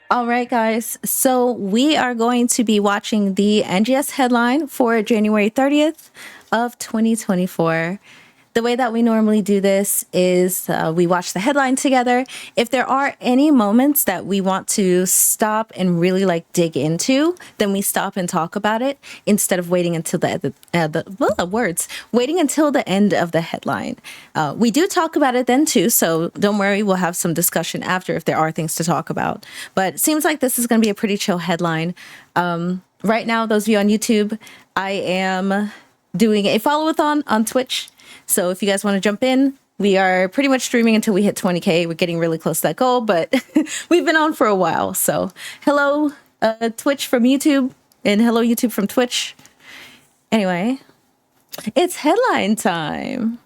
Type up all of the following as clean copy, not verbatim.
All right, guys. So we are going to be watching the NGS headline for January 30th of 2024. The way that we normally do this is we watch the headline together. If there are any moments that we want to stop and really dig into, then we stop and talk about it instead of waiting until waiting until the end of the headline. We do talk about it then too, so don't worry, we'll have some discussion after if there are things to talk about. But it seems like this is going to be a pretty chill headline. Right now, those of you on YouTube, I am doing a follow-a-thon on Twitch. So if you guys want to jump in, we are pretty much streaming until we hit 20K. We're getting really close to that goal, but we've been on for a while. So hello, Twitch from YouTube, and hello, YouTube from Twitch. Anyway, it's headline time.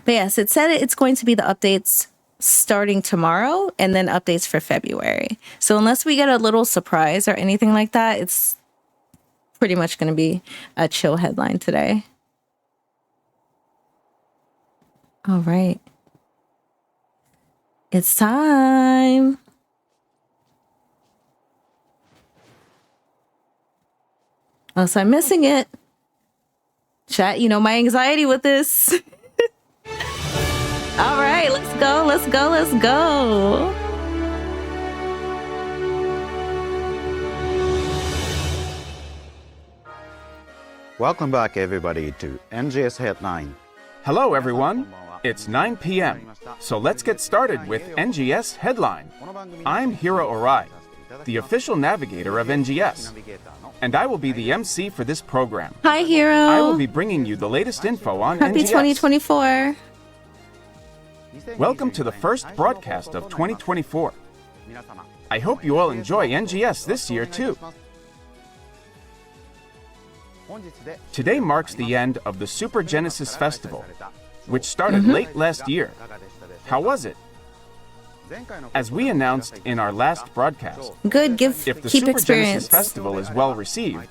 But yes, it said it's going to be the updates starting tomorrow and then updates for February. So unless we get a little surprise or anything like that, it's pretty much going to be a chill headline today. All right. It's time. Oh, so I'm missing it. Chat, you know my anxiety with this. All right, let's go, let's go, let's go. Welcome back, everybody, to NGS Headline. Hello, everyone. It's 9 p.m., so let's get started with NGS Headline. I'm Hiro Arai, the official navigator of NGS, and I will be the MC for this program. Hi, Hiro. I will be bringing you the latest info on Happy NGS. 2024. Welcome to the first broadcast of 2024. I hope you all enjoy NGS this year, too. Today marks the end of the Super Genesis Festival, which started late last year. How was it? As we announced in our last broadcast, Good, if the keep Super experience. Genesis Festival is well received,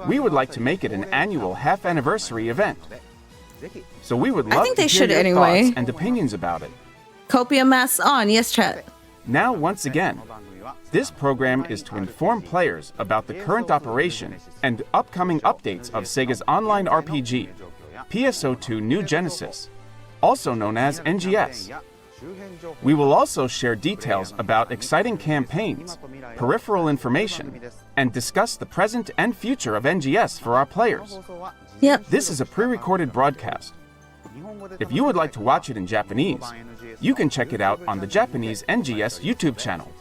we would like to make it an annual half-anniversary event. So we would love think to they hear should your anyway. thoughts and opinions about it. Copium masks on. Yes, chat. Now, once again, this program is to inform players about the current operation and upcoming updates of Sega's online RPG, PSO2 New Genesis, also known as NGS. We will also share details about exciting campaigns, peripheral information, and discuss the present and future of NGS for our players. Yep. This is a pre-recorded broadcast. If you would like to watch it in Japanese, you can check it out on the Japanese NGS YouTube channel.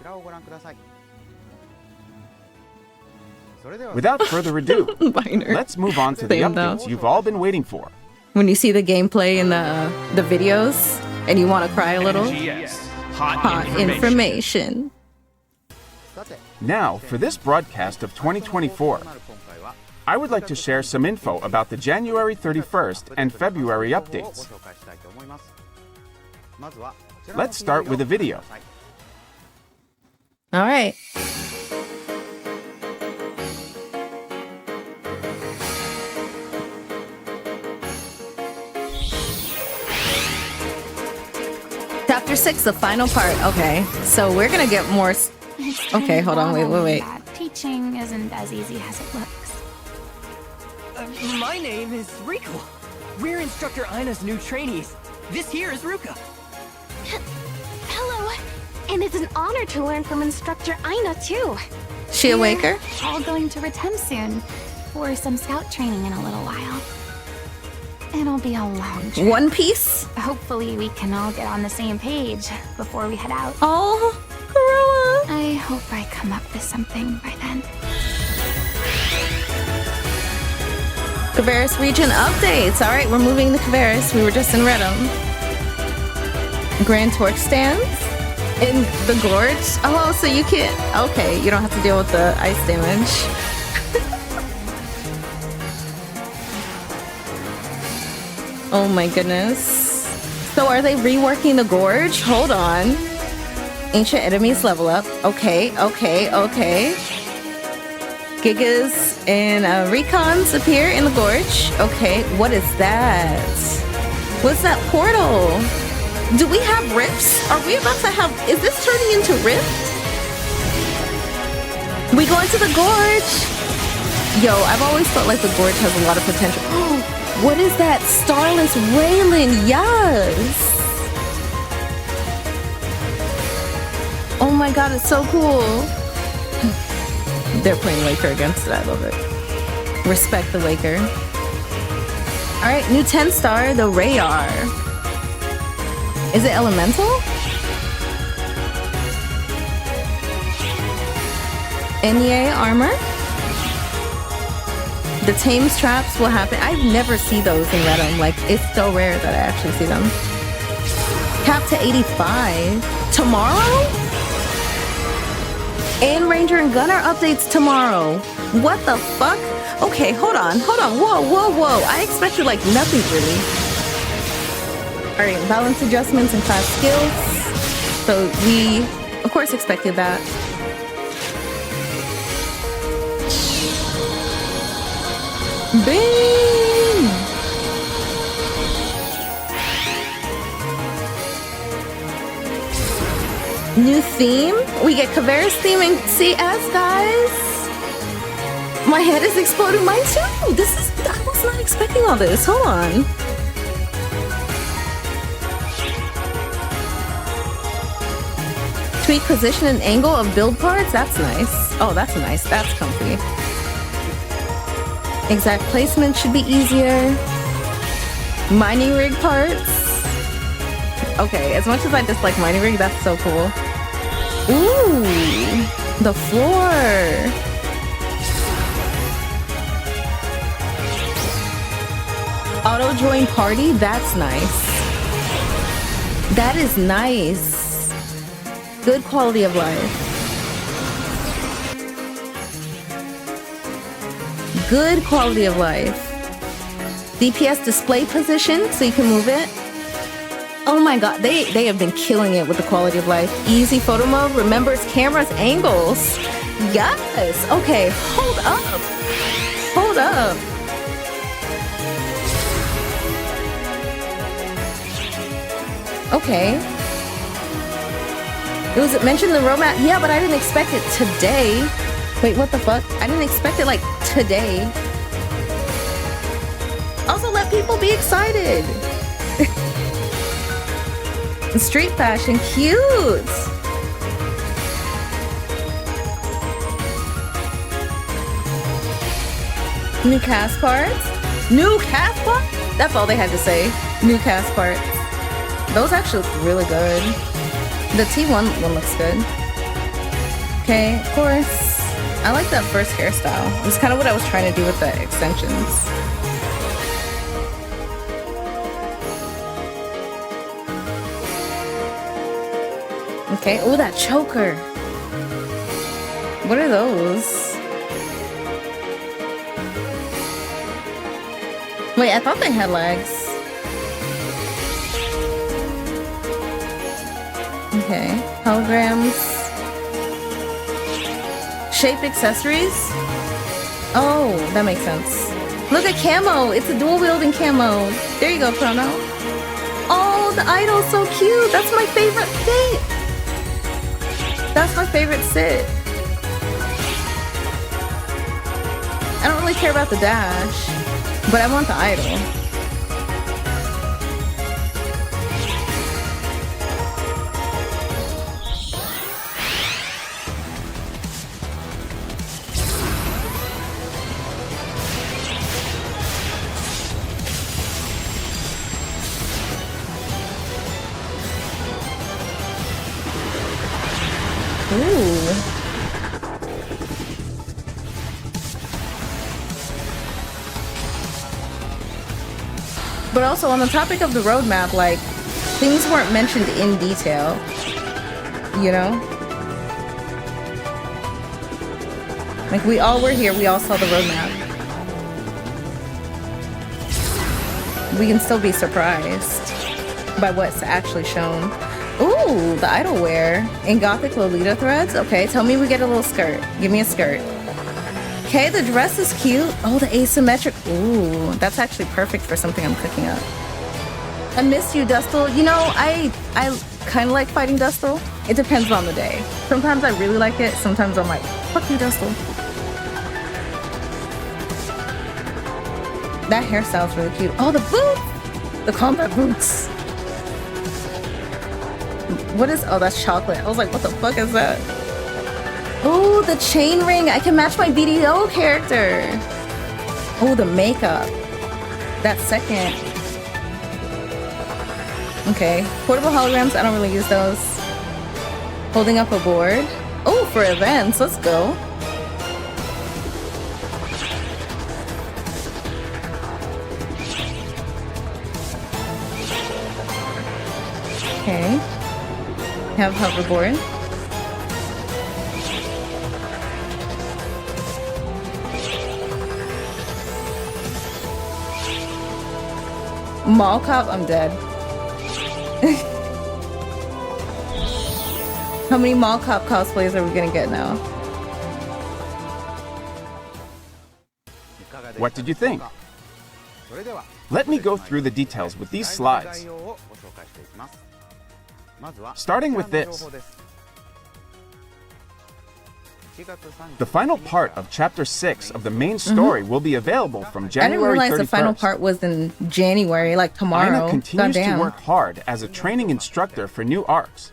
Without further ado, Minor. let's move on to the Same, though. updates you've all been waiting for. When you see the gameplay and the videos and you want to cry a little. Hot information. Now, for this broadcast of 2024, I would like to share some info about the January 31st and February updates. Let's start with a video. All right. Chapter 6, the final part. Okay, so we're gonna get more. Okay, hold on, wait. Teaching isn't as easy as it looks. My name is Rico. We're Instructor Aina's new trainees. This here is Ruka. Hello, and it's an honor to learn from Instructor Aina too. She a waker? We're all going to Retem soon for some scout training in a little while. It'll be a long trip. One Piece? Hopefully we can all get on the same page before we head out. Oh, Gorilla. I hope I come up with something by then. Caveris region updates. All right, we're moving to Caveris. We were just in Redham. Grand Torch stands in the gorge. Oh, so you can't. Okay, you don't have to deal with the ice damage. Oh my goodness. So are they reworking the gorge? Hold on. Ancient enemies level up. Okay. Gigas and recons appear in the gorge. Okay, what is that? What's that portal? Do we have rifts? Are we about to have... Is this turning into rift? We going to the gorge. Yo, I've always felt like the gorge has a lot of potential. What is that? Starless Raylan, yes. Oh my god, it's so cool. They're playing Waker against it, I love it. Respect the Waker. Alright, new 10-star, the Rayar. Is it elemental? NEA armor. The Tames traps will happen. I never see those in Redum. Like, it's so rare that I actually see them. Cap to 85. Tomorrow? And Ranger and Gunner updates tomorrow. What the fuck? Okay, hold on. Whoa. I expected like nothing really. Alright, balance adjustments and class skills. So we, of course, expected that. Bing! New theme? We get Kavera's theme in CS, guys! My head is exploding, mine too! I was not expecting all this, hold on. Tweak position and angle of build parts? That's nice. Oh, that's nice, that's comfy. Exact placement should be easier. Mining rig parts. Okay, as much as I dislike mining rig, that's so cool. Ooh, the floor. Auto join party, that's nice. That is nice. Good quality of life. Good quality of life. DPS display position, so you can move it. Oh my god, they have been killing it with the quality of life. Easy photo mode remembers camera's angles. Yes. Okay, hold up. Hold up. Okay. It was mentioned in the roadmap. Yeah, but I didn't expect it today. Wait, what the fuck? I didn't expect it like today. Also, let people be excited. Street fashion, cute. New cast parts. New cast parts? That's all they had to say. New cast parts. Those actually look really good. The T1 one looks good. Okay, of course. I like that first hairstyle. It's kind of what I was trying to do with the extensions. Okay, oh, that choker. What are those? Wait, I thought they had legs. Okay, holograms. Shaped accessories? Oh, that makes sense. Look at camo! It's a dual wielding camo. There you go, Chrono. Oh, the idol's so cute! That's my favorite sit! That's my favorite sit. I don't really care about the dash, but I want the idol. Ooh. But also on the topic of the roadmap, like, things weren't mentioned in detail, you know? Like, we all were here, we all saw the roadmap. We can still be surprised by what's actually shown. Ooh, the idolwear in Gothic Lolita threads. Okay, tell me we get a little skirt. Give me a skirt. Okay, the dress is cute. Oh, the asymmetric. Ooh, that's actually perfect for something I'm cooking up. I miss you, Dustle. You know, I kind of like fighting Dustle. It depends on the day. Sometimes I really like it. Sometimes I'm like, fuck you, Dustle. That hairstyle's really cute. Oh, the boots! The combat boots. What is... Oh, that's chocolate. I was like, what the fuck is that? Oh, the chain ring. I can match my BDO character. Oh, the makeup. That second. Okay. Portable holograms. I don't really use those. Holding up a board. Oh, for events. Let's go. Okay. Have hoverboard. Mall cop, I'm dead. How many mall cop cosplays are we gonna get now? What did you think? Let me go through the details with these slides. Starting with this. The final part of Chapter 6 of the main story will be available from I January 31st. didn't realize the final part was in January, like tomorrow. Aina continues to Goddamn. work hard as a training instructor for new arcs.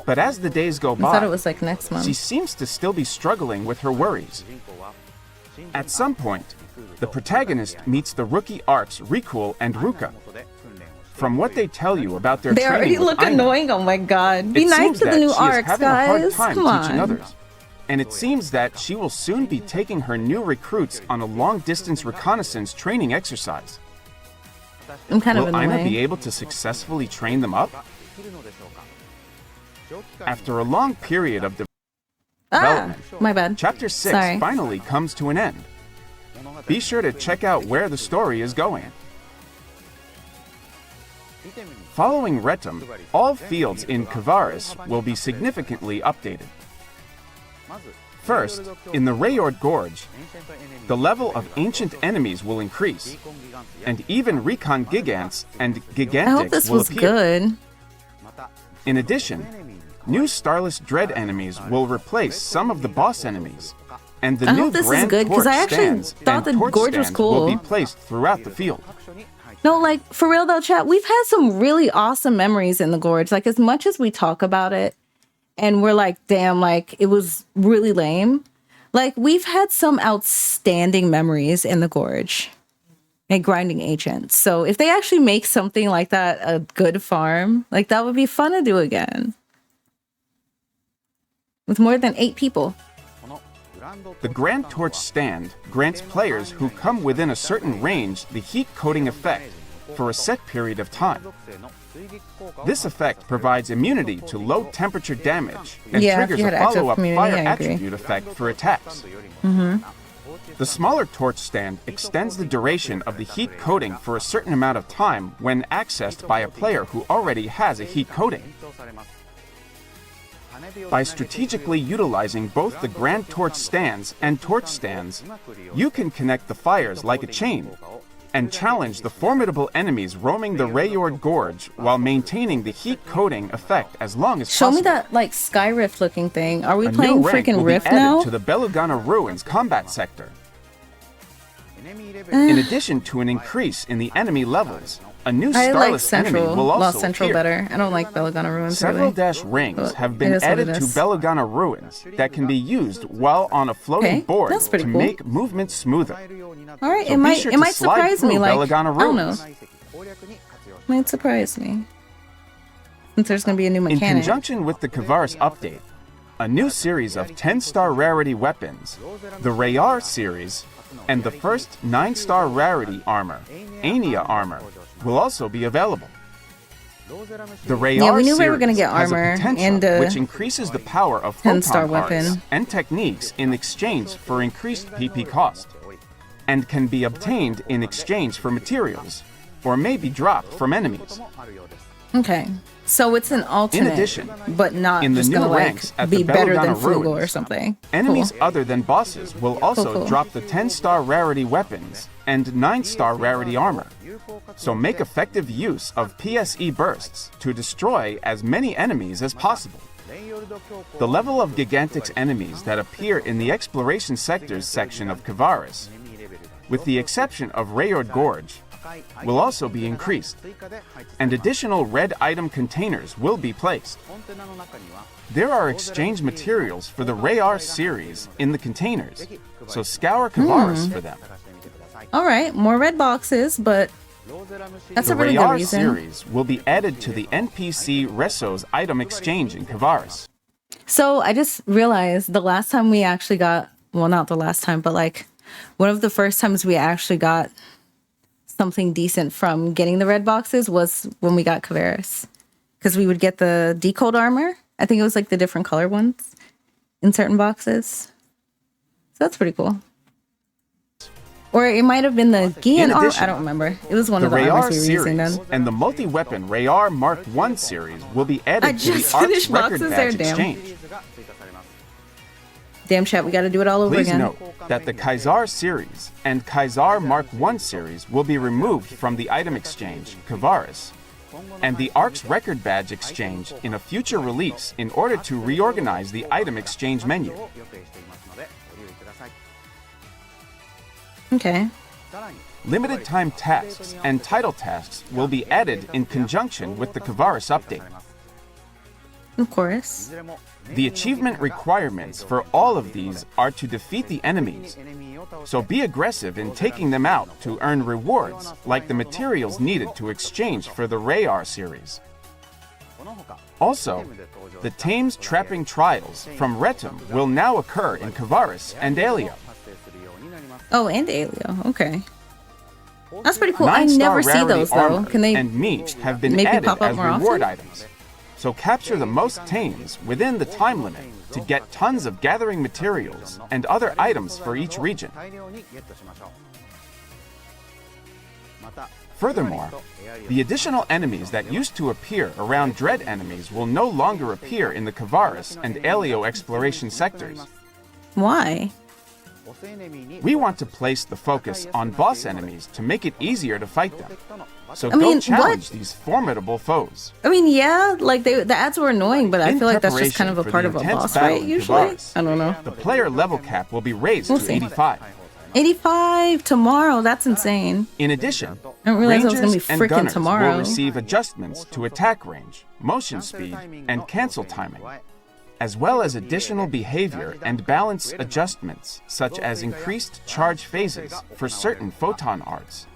But as the days go I thought it by, was like next month. she seems to still be struggling with her worries. At some point, the protagonist meets the rookie arcs Rikul and Ruka. From what they tell you about their They training already with look Aina, annoying. Oh my god. Be it nice seems to the that new she is arcs, having a hard guys. time Come teaching on. others. And it seems that she will soon be taking her new recruits on a long-distance reconnaissance training exercise. I'm kind of Will in the Aina way. be able to successfully train them up? After a long period of development, My bad. Chapter 6 Sorry. finally comes to an end. Be sure to check out where the story is going. Following Retum, all fields in Kavaris will be significantly updated. First, in the Rayord Gorge, the level of ancient enemies will increase, and even Recon Gigants and I hope Gigantics this will was appear. good. In addition, new Starless Dread enemies will replace some of the boss enemies, and the I new hope this is Grand good, 'cause Torch I actually stands thought and the torch gorge was stands will be cool. placed throughout the field. No, like, for real though, chat, we've had some really awesome memories in the gorge. Like, as much as we talk about it and we're like, damn, like, it was really lame. Like, we've had some outstanding memories in the gorge and grinding ancients. So if they actually make something like that a good farm, like, that would be fun to do again. With more than 8 people. The Grand Torch stand grants players who come within a certain range the heat coating effect for a set period of time. This effect provides immunity to low temperature damage and Yeah, if triggers you a had active follow-up community, fire I agree. attribute effect for attacks. The smaller torch stand extends the duration of the heat coating for a certain amount of time when accessed by a player who already has a heat coating. By strategically utilizing both the Grand Torch stands and torch stands, you can connect the fires like a chain and challenge the formidable enemies roaming the Rayord Gorge while maintaining the heat coating effect as long as Show possible. me that, like, Sky Rift looking thing. Are we A playing new rank freaking will Rift be added now? to the Belugana Ruins combat sector. In addition to an increase in the enemy levels, a new I like starless enemy Central, will also Lost Central appear. better. I don't like Belagana Ruins Several really. dash rings But have it been is what added it to is. Belagana Ruins that can be used while on a floating Okay, board that's pretty to cool. make movement smoother. All right, So it be might sure it to might slide surprise me. through Like, Belagana I don't know, Ruins. might surprise me. Since there's gonna be a new In mechanic. conjunction with the Kavaris update, a new series of 10-star rarity weapons, the Rayar series, and the first 9-star rarity armor, Ania armor, will also be available. The Rayar Yeah, we knew we were series gonna get has a armor potential and, which increases the power of 10-star photon arts weapon. and techniques in exchange for increased PP cost, and can be obtained in exchange for materials, or may be dropped from enemies. Okay. So it's an alternate, addition, but not in the just new gonna ranks like at be the better than Belladonna Flugel or Ruins, something. enemies Cool. other than bosses will also Cool. drop the 10-star rarity weapons and 9-star rarity armor. So make effective use of PSE bursts to destroy as many enemies as possible. The level of Gigantic's enemies that appear in the Exploration Sectors section of Kavaris, with the exception of Rayord Gorge, will also be increased, and additional red item containers will be placed. There are exchange materials for the Rayar series in the containers, so scour Kavaris for them. All right, more red boxes, but that's The a really good Rayar reason. series will be added to the NPC Reso's item exchange in Kavaris. So I just realized the last time we actually got, well, not the last time, but like one of the first times we actually got something decent from getting the red boxes was when we got Kavaris. Because we would get the decode armor. I think it was like the different color ones in certain boxes. So that's pretty cool. Or it might have been the Gian armor. I don't remember. It was one The of the Rayar armors we were using series then. and the multi-weapon Rayar Mark I series will be I added to the just Arcs finished Record boxes Badge there, damn. exchange. Damn chat, we gotta do it all over Please again. note that the Kaisar series and Kaisar Mark I series will be removed from the item exchange, Kavaris, and the Arcs Record Badge exchange in a future release in order to reorganize the item exchange menu. Okay. Limited time tasks and title tasks will be added in conjunction with the Kavaris update. Of course. The achievement requirements for all of these are to defeat the enemies, so be aggressive in taking them out to earn rewards like the materials needed to exchange for the Rayar series. Also, the Thames Trapping Trials from Retum will now occur in Kavaris and Alio. Oh, and Alio. Okay. That's pretty cool. I 9-star never see rarity those though. armor Can they and meat have been maybe added pop up as more reward often? items. So capture the most Thames within the time limit to get tons of gathering materials and other items for each region. Furthermore, the additional enemies that used to appear around Dread enemies will no longer appear in the Kavaris and Alio exploration sectors. Why? We want to place the focus on boss enemies to make it easier to fight them. So I mean, go challenge these formidable foes. I mean, yeah, like the ads were annoying, but I In feel like that's just kind of a preparation part for of the a intense boss battle fight in usually. Kavaris, I don't know. The player level cap will be raised We'll to see. 85. 85 tomorrow. That's insane. In addition, I didn't realize it was gonna be rangers and frickin' gunners tomorrow. will receive adjustments to attack range, motion speed, and cancel timing, as well as additional behavior and balance adjustments such as increased charge phases for certain photon arts,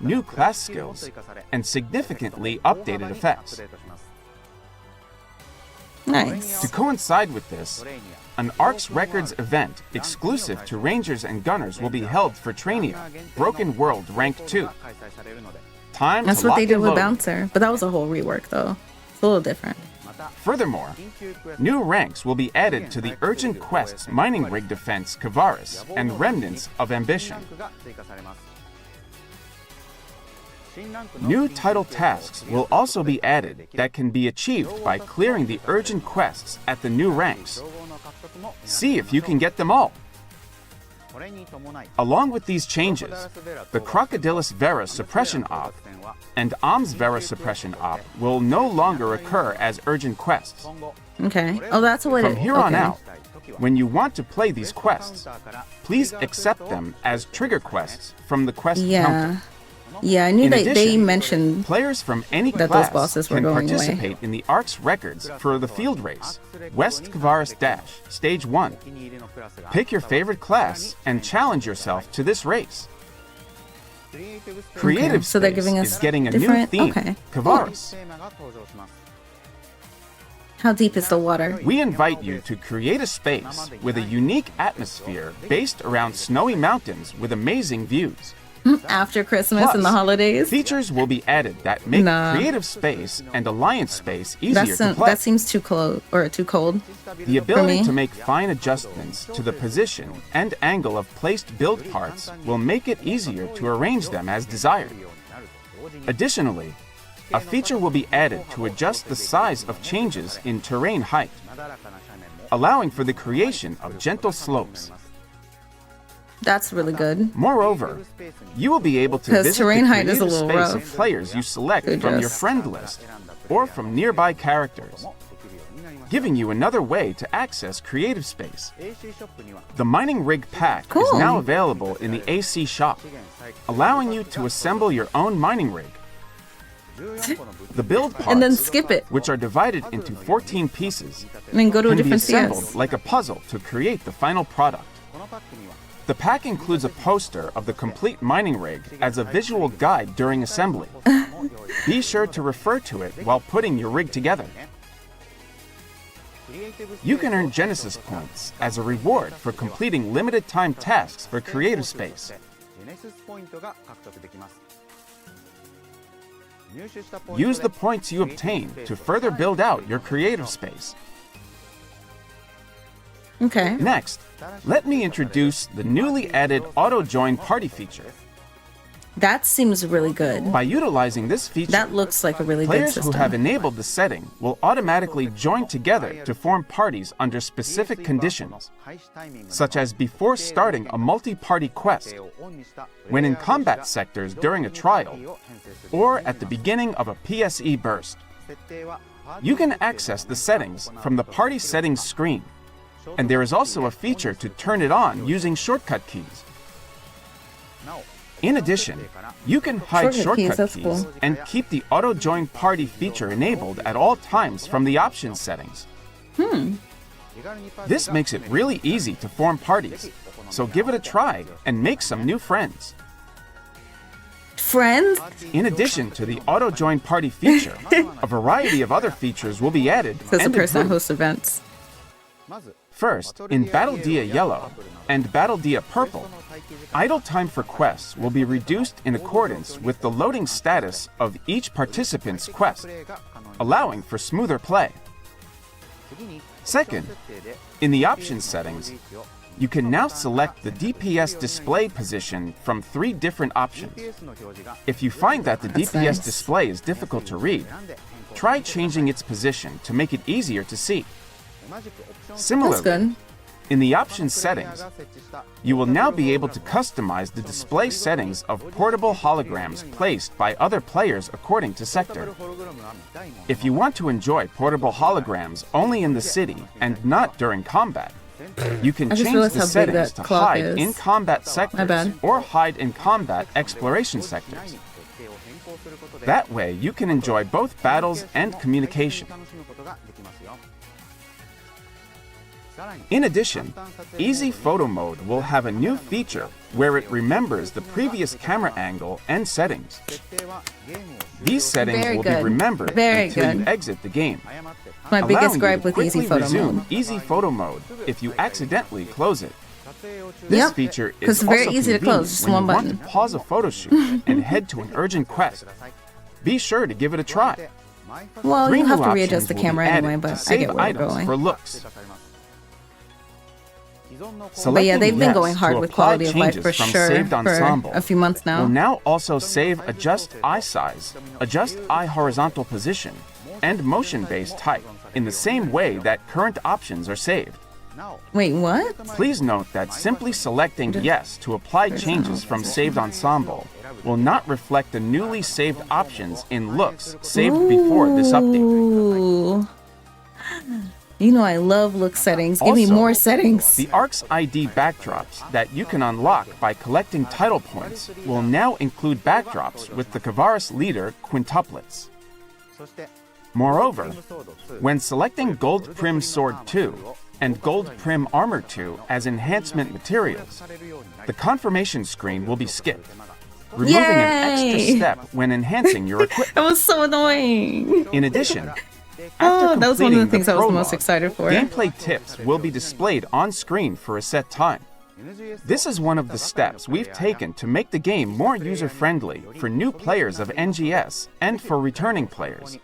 new class skills, and significantly updated effects. Nice. To coincide with this, an Arcs Records event exclusive to Rangers and Gunners will be held for Trainia, Broken World Rank 2. Time That's to what lock they did and with load. Bouncer, but that was a whole rework though. It's a little different. Furthermore, new ranks will be added to the Urgent Quests Mining Rig Defense Kavaris and Remnants of Ambition. New title tasks will also be added that can be achieved by clearing the urgent quests at the new ranks. See if you can get them all. Along with these changes, the Crocodilus Vera Suppression Op and Oms Vera Suppression Op will no longer occur as urgent quests. Okay. Oh, that's what From it here on okay. out, when you want to play these quests, please accept them as trigger quests from the quest Yeah. counter. Yeah, I knew In they addition, mentioned players from any that class those bosses were can going away. participate in the Arcs records for the field race, West Kavaris Dash, Stage 1. Pick your favorite class and challenge yourself to this race. Creative so they're Space giving us is getting a new different- theme, okay. Kavaris. How deep is the water? We invite you to create a space with a unique atmosphere based around snowy mountains with amazing views. After Christmas Plus, and the holidays? features will be added that make Nah. Creative Space and Alliance Space easier to play. That seems too close or too cold. The ability me. to make fine adjustments to the position and angle of placed build parts will make it easier to arrange them as desired. Additionally, a feature will be added to adjust the size of changes in terrain height, allowing for the creation of gentle slopes. That's really good. Moreover, you will be able to 'Cause visit terrain the height is a creative little space rough. of players you select Good from your guess. friend list or from nearby characters, giving you another way to access creative space. The mining rig pack is Cool. now available in the AC shop, allowing you to assemble your own mining rig. The build parts, And then skip it. which are divided into 14 pieces, And then go to a can be different assembled CS. like a puzzle to create the final product. The pack includes a poster of the complete mining rig as a visual guide during assembly. Be sure to refer to it while putting your rig together. You can earn Genesis points as a reward for completing limited time tasks for Creative Space. Use the points you obtain to further build out your Creative Space. Okay. Next, let me introduce the newly added Auto Join Party feature. That seems really good. By utilizing this feature, That looks like a really good players system. who have enabled the setting will automatically join together to form parties under specific conditions, such as before starting a multi-party quest, when in combat sectors during a trial, or at the beginning of a PSE burst. You can access the settings from the Party Settings screen, and there is also a feature to turn it on using shortcut keys. In addition, you can hide Shortcut keys, shortcut that's keys cool. and keep the Auto Join Party feature enabled at all times from the options settings. This makes it really easy to form parties, so give it a try and make some new friends. Friends? In addition to the Auto Join Party feature, a variety of other features will be added Says the and person that improved. hosts events. First, in Battle Dia Yellow and Battle Dia Purple, idle time for quests will be reduced in accordance with the loading status of each participant's quest, allowing for smoother play. Second, in the options settings, you can now select the DPS display position from 3 different options. If you find that the DPS nice. display is difficult to read, try changing its position to make it easier to see. That's Similarly, good. in the options settings, you will now be able to customize the display settings of portable holograms placed by other players according to sector. If you want to enjoy portable holograms only in the city and not during combat, you can I just change realized the how big settings that to clock hide is. in combat sectors bad. or hide in combat exploration sectors. That way, you can enjoy both battles and communication. In addition, Easy Photo Mode will have a new feature where it remembers the previous camera angle and settings. These settings Very will good. be remembered Very until you good. exit the game, My allowing biggest you gripe to with Easy quickly Photo resume Mode. Easy Photo Mode if you accidentally close it. This Yep, feature 'cause is it's very also easy to convenient close, just when one you button. want to pause a photo shoot and head to an urgent quest. Be sure to give it a try. Well, 3 you have new to readjust options the will be camera added anyway, to but I save get where you're items going. for looks. But yeah, they've been Selecting going hard yes with to apply quality of life changes for from sure saved for ensemble a few months will now. now also save adjust eye size, adjust eye horizontal position, and motion-based height in the same way that current options are saved. Wait, what? Please note that simply selecting yes to apply changes from saved ensemble will not reflect the newly saved options in looks saved before this update. Ooh. You know I love look settings. Give me Also, more settings. The ARC's ID backdrops that you can unlock by collecting title points will now include backdrops with the Kavaris leader quintuplets. Moreover, when selecting Gold Prim Sword 2 and Gold Prim Armor 2 as enhancement materials, the confirmation screen will be skipped, removing an extra Yay! step when enhancing your equipment. That was so annoying. In addition, Oh, that was one of the completing things I was the most prologue, excited for. Gameplay tips will be displayed on screen for a set time. This is one of the steps we've taken to make the game more user-friendly for new players of NGS and for returning players.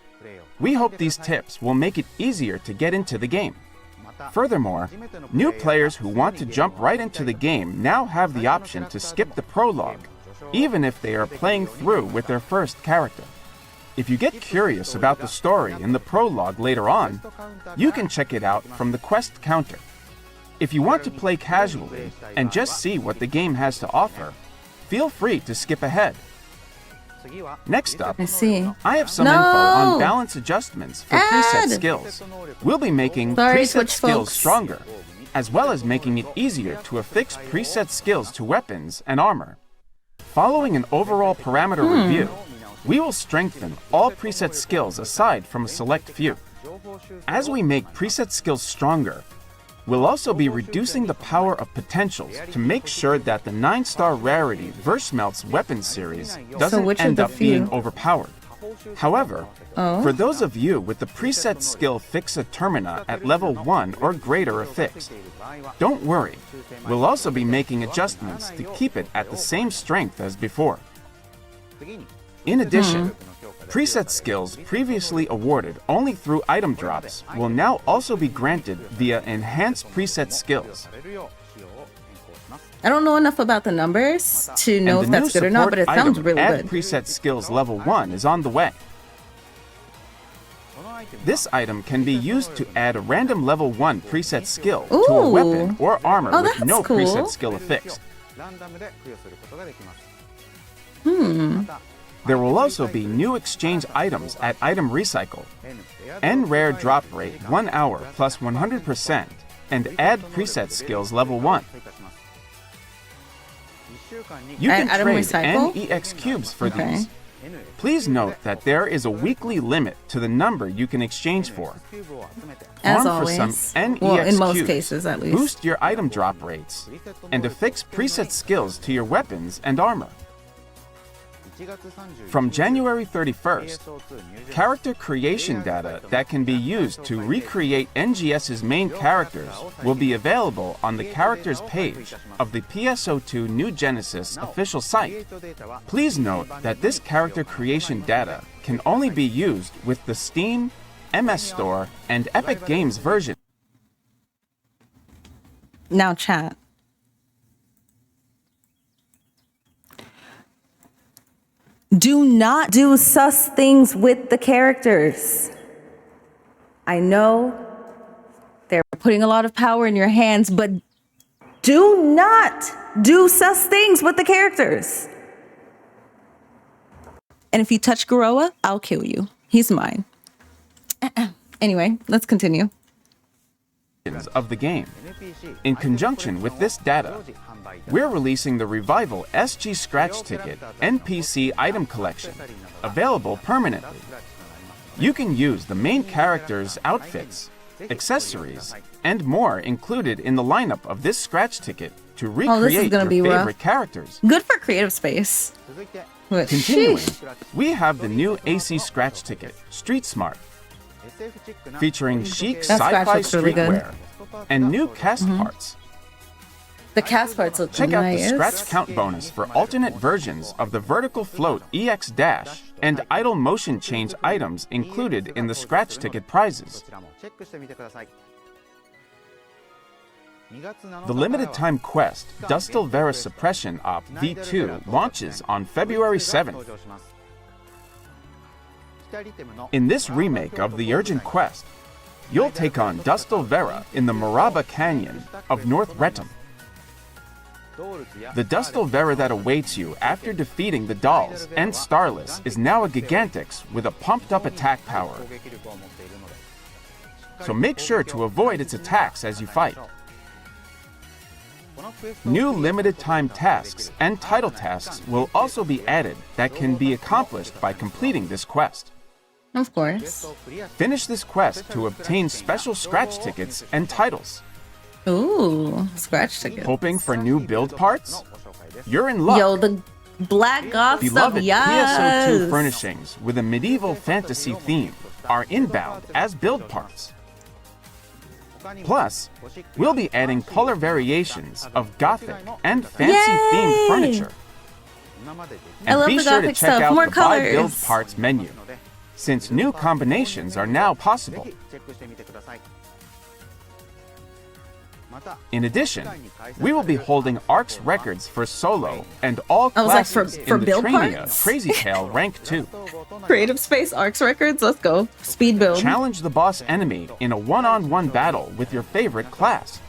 We hope these tips will make it easier to get into the game. Furthermore, new players who want to jump right into the game now have the option to skip the prologue, even if they are playing through with their first character. If you get curious about the story in the prologue later on, you can check it out from the quest counter. If you want to play casually and just see what the game has to offer, feel free to skip ahead. Next up, I see. I have some No! info on balance adjustments for preset Ad! skills. We'll be making Sorry, preset Switch skills folks. stronger, as well as making it easier to affix preset skills to weapons and armor. Following an overall parameter review, we will strengthen all preset skills aside from a select few. As we make preset skills stronger, we'll also be reducing the power of potentials to make sure that the 9-star rarity Versmelt's weapon series doesn't which of end the up being few? overpowered. However, for those of you with the preset skill Fixa Termina at level 1 or greater affixed, don't worry, we'll also be making adjustments to keep it at the same strength as before. In addition, preset skills previously awarded only through item drops will now also be granted via enhanced preset skills. I don't know enough about the numbers to know if And the that's new good or not, support but it sounds item, really Add good. preset skills level 1 is on the way. This item can be used to add a random level 1 preset skill to a Ooh. weapon or armor Oh, with that's no cool. preset skill affixed. There will also be new exchange items at Item Recycle, N-Rare drop rate 1 hour plus 100%, and add preset skills level 1. You can Item trade Recycle? NEX cubes for Okay. these. Please note that there is a weekly limit to the number you can exchange for. As Farm for always. some NEX Well, in most cubes, cases, at least. Boost your item drop rates, and affix preset skills to your weapons and armor. From January 31st, character creation data that can be used to recreate NGS's main characters will be available on the characters page of the PSO2 New Genesis official site. Please note that this character creation data can only be used with the Steam, MS Store, and Epic Games version. Now, chat. Do not do sus things with the characters. I know they're putting a lot of power in your hands, but do not do sus things with the characters. And if you touch Garoa, I'll kill you. He's mine. Anyway, let's continue. Of the game. In conjunction with this data, we're releasing the Revival SG Scratch Ticket NPC item collection, available permanently. You can use the main character's outfits, accessories, and more included in the lineup of this scratch ticket to recreate gonna your be rough. favorite characters. Good for creative space. But Continuing, sheesh. we have the new AC Scratch Ticket, Street Smart, featuring chic That scratch sci-fi looks really good. streetwear and new cast parts. The cast parts look Check out the nice. scratch count bonus for alternate versions of the Vertical Float EX Dash and Idle Motion Change items included in the scratch ticket prizes. The limited time quest Dustil Vera Suppression Op V2 launches on February 7th. In this remake of the urgent quest, you'll take on Dustil Vera in the Maraba Canyon of North Retum. The Dustil Vera that awaits you after defeating the Dolls and Starless is now a Gigantix with a pumped up attack power. So make sure to avoid its attacks as you fight. New limited time tasks and title tasks will also be added that can be accomplished by completing this quest. Of course. Finish this quest to obtain special scratch tickets and titles. Ooh, scratch tickets. Hoping for new build parts? You're in luck. Yo, the Black Goth stuff, Beloved yes. PSO2 furnishings with a medieval fantasy theme are inbound as build parts. Plus, we'll be adding color variations of Gothic and fancy-themed Yay! furniture. I And love be the sure to Gothic check stuff. out More the Buy Build colors. Parts menu, since new combinations are now possible. In addition, we will be holding ARC's records for solo and all I was like, classes for in the build Trainia parts? Crazy Tail Rank 2. Creative Space Arcs Records, let's go. Speed build. Challenge the boss enemy in a one-on-one battle with your favorite class.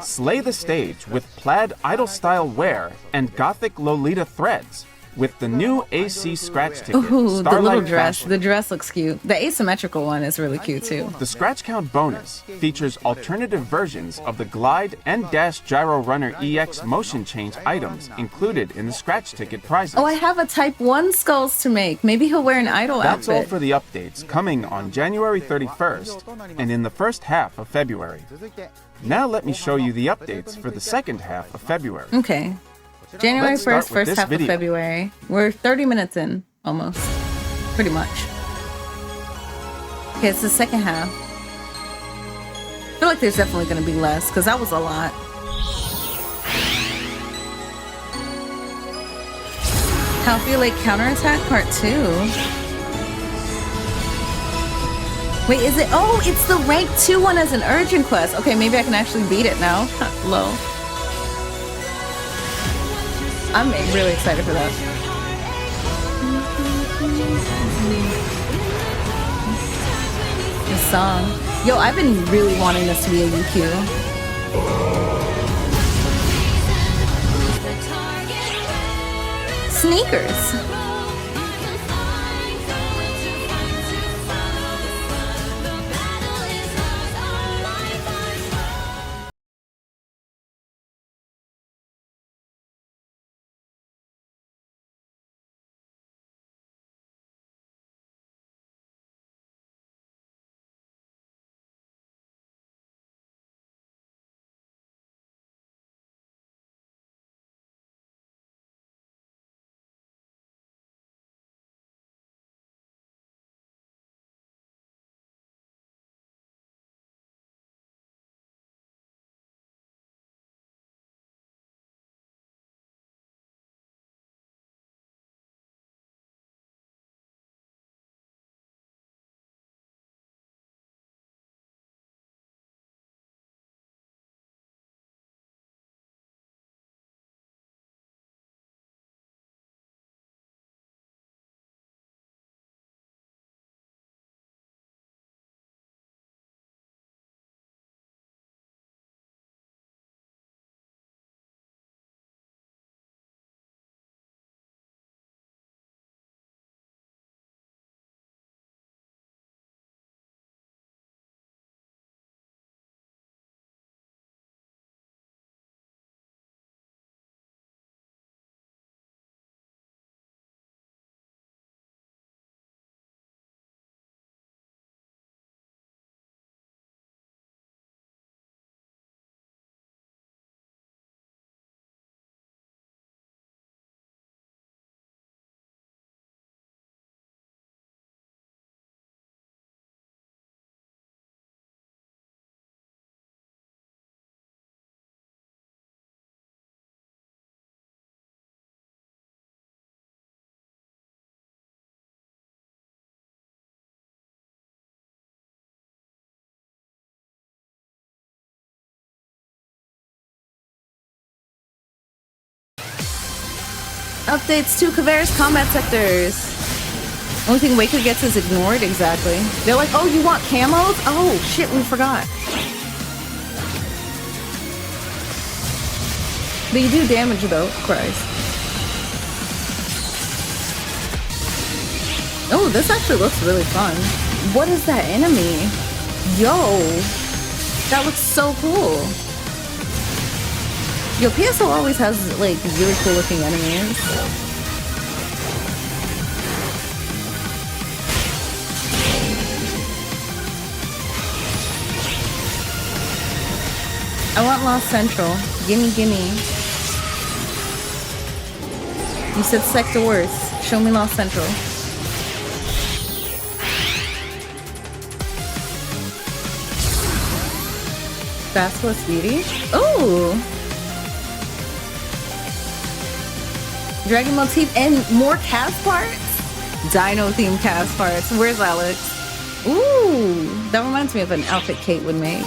Slay the stage with plaid idol-style wear and gothic Lolita threads with the new AC scratch ticket, Ooh, the Starlight little dress. Fashion. The dress looks cute. The asymmetrical one is really cute too. The Scratch Count bonus features alternative versions of the Glide and Dash Gyro Runner EX motion change items included in the Scratch Ticket prizes. Oh, I have a Type 1 Skulls to make. Maybe he'll wear an idol That's all outfit. for the updates coming on January 31st and in the first half of February. Now let me show you the updates for the second half of February. Okay. January Let's start 1st, with first this half video. of February. We're 30 minutes in, almost. Pretty much. Okay, it's the second half. I feel like there's definitely going to be less, because that was a lot. Calfee Lake Counterattack Part 2. Wait, is it? Oh, it's the rank 2 one as an urgent quest. Okay, maybe I can actually beat it now. Low. I'm really excited for that. The song. Yo, I've been really wanting this to be a UQ. Sneakers. Updates to Kavera's combat sectors. Only thing Waker gets is ignored, exactly. They're like, oh, you want camos? Oh, shit, we forgot. But you do damage, though. Christ. Oh, this actually looks really fun. What is that enemy? Yo. That looks so cool. Yo, PSO always has, like, really cool looking enemies. I want Lost Central. Gimme, gimme. You said Sector Worst. Show me Lost Central. Fast plus Beauty? Oh! Dragon motif and more cast parts? Dino themed cast parts. Where's Alex? Ooh, that reminds me of an outfit Kate would make.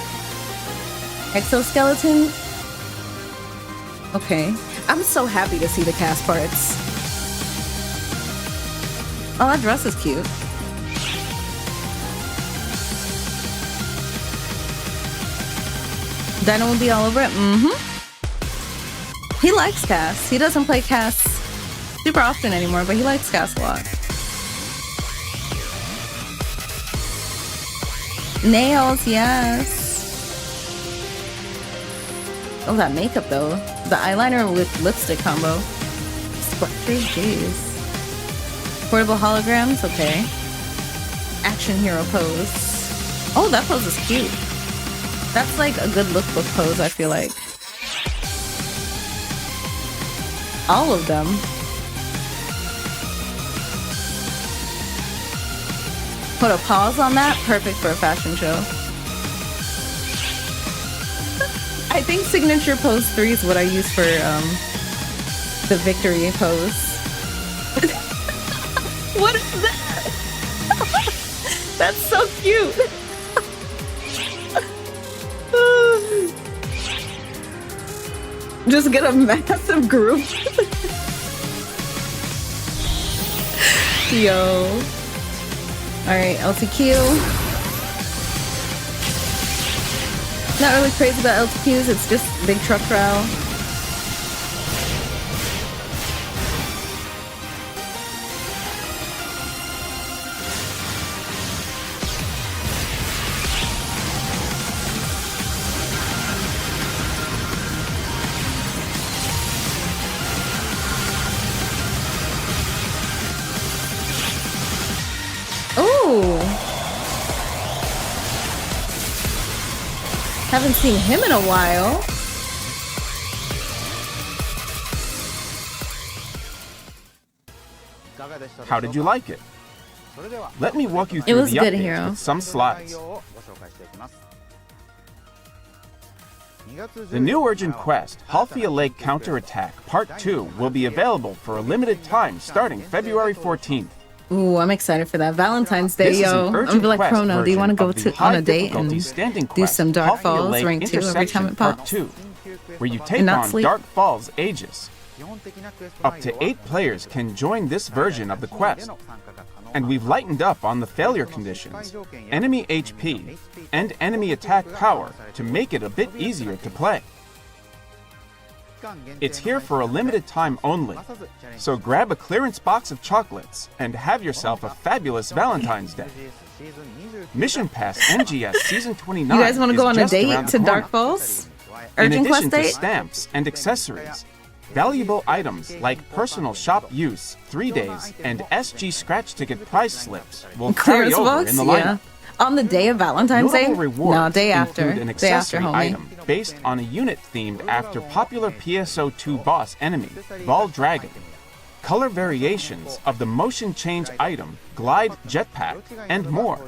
Exoskeleton. Okay. I'm so happy to see the cast parts. Oh, that dress is cute. Dino will be all over it. He likes Cass. He doesn't play Cass super often anymore, but he likes Cass a lot. Nails, yes. Oh, that makeup though. The eyeliner with lipstick combo. Splatters, jeez. Portable holograms, okay. Action hero pose. Oh, that pose is cute. That's like a good lookbook pose, I feel like. All of them. Put a pause on that. Perfect for a fashion show. I think signature pose 3 is what I use for the victory pose. What is that? That's so cute. Just get a massive group. Yo. Alright, LTQ. Not really crazy about LTQs, it's just big truck trial. Haven't seen him in a while. How did you like it? Let me walk you through was the good, updates Hero. with some slides. The new urgent quest, Halfia Lake Counterattack Part 2, will be available for a limited time starting February 14th. Ooh, I'm excited for that. Valentine's Day, This is yo. an I'm urgent gonna be like, quest Chrono, do you want to version go of the to on high a date difficulty and standing do quest, some Dark Halfia Falls Lake rank 2 every time Intersection it Part pops? 2, where you take not on sleep? Dark Falls Aegis. Up to 8 players can join this version of the quest. And we've lightened up on the failure conditions, enemy HP, and enemy attack power to make it a bit easier to play. It's here for a limited time only, so grab a clearance box of chocolates and have yourself a fabulous Valentine's Day. Mission Pass NGS Season 29 You guys want to go on a just date around the to corner. Dark Falls? In Urgent addition Quest to date? stamps and accessories, valuable items like personal shop use 3 days and SG scratch ticket prize slips will carry Clearance over box? in the Yeah. lineup. On the day of Valentine's Day? Notable rewards No, day after. include an Day after, accessory homie. item based on a unit themed after popular PSO2 boss enemy, Ball Dragon. Color variations of the motion change item, Glide Jetpack, and more.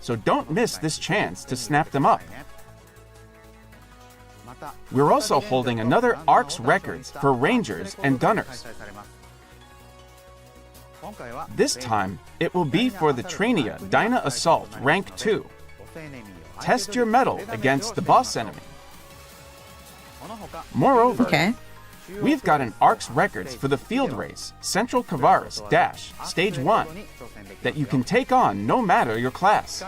So don't miss this chance to snap them up. We're also holding another ARCS records for Rangers and Gunners. This time, it will be for the Trainia Dyna Assault Rank 2. Test your mettle against the boss enemy. Moreover, Okay. we've got an ARCS records for the field race, Central Kavaris Dash Stage 1, that you can take on no matter your class.